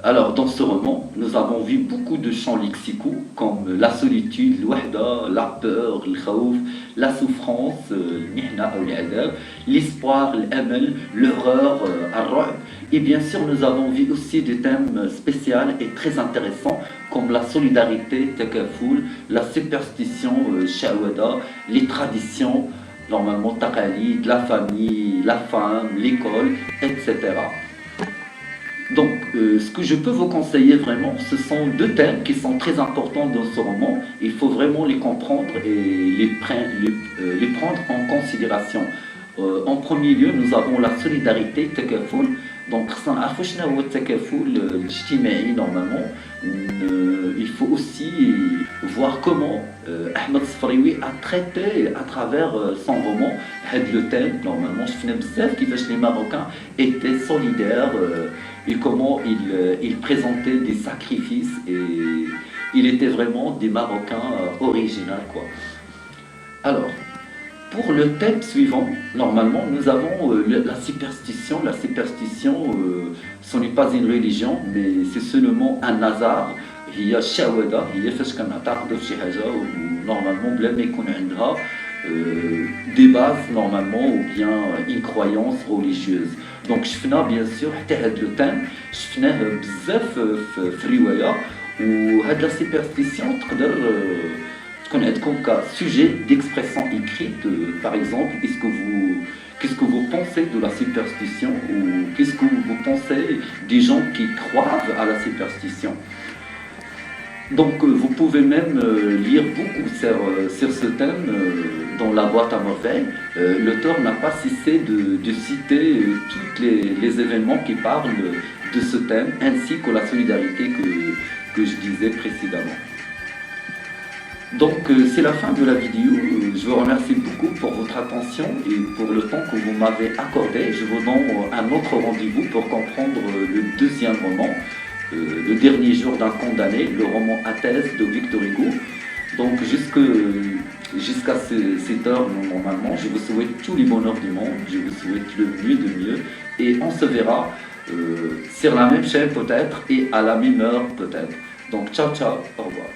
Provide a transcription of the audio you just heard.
Alors, dans ce roman, nous avons vu beaucoup de champs lexicaux comme la solitude, l'wahda, la peur, le khawf, la souffrance, l'mihna ou l'adab, l'espoir, l'amal, l'horreur, ar-ru'b. Et bien sûr, nous avons vu aussi des thèmes spéciaux et très intéressants comme la solidarité, takaful, la superstition, shawada, les traditions, normalement taqalid, la famille, la femme, l'école, etc. Donc, ce que je peux vous conseiller vraiment, ce sont deux thèmes qui sont très importants dans ce roman. Il faut vraiment les comprendre et les prendre en considération. En premier lieu, nous avons la solidarité, takaful. Donc, takaful, normalement. Il faut aussi voir comment Ahmed Sfraoui a traité à travers son roman le thème. Normalement, je finis qui les Marocains étaient solidaires et comment il présentait des sacrifices et il était vraiment des Marocains originaux, quoi. Alors, pour le thème suivant, normalement, nous avons la superstition. La superstition, ce n'est pas une religion, mais c'est seulement un hasard. هي الشعوذة هي فاش كنعتقدوا في شي حاجة normalement بلا ما يكون عندها des bases normalement ou bien une croyance religieuse. Donc شفنا bien sûr حتى هذا لو تيم شفناه بزاف في الرواية وهاد لا سوبرستيسيون تقدر تكون عندكم كسوجي d'expression écrite. Par exemple, qu'est-ce que vous pensez de la superstition ou qu'est-ce que vous pensez des gens qui croient à la superstition. Donc vous pouvez même lire beaucoup sur ce thème dans la boîte à morvelles. L'auteur n'a pas cessé de citer tous les événements qui parlent de ce thème ainsi que la solidarité que je disais précédemment. Donc c'est la fin de la vidéo. Je vous remercie beaucoup pour votre attention et pour le temps que vous m'avez accordé. Je vous donne un autre rendez-vous pour comprendre le deuxième roman. Le dernier jour d'un condamné, le roman Athènes de Victor Hugo. Donc jusqu'à cette heure, normalement, je vous souhaite tous les bonheurs du monde, je vous souhaite le mieux de mieux, et on se verra sur la même chaîne peut-être, et à la même heure peut-être. Donc ciao ciao, au revoir.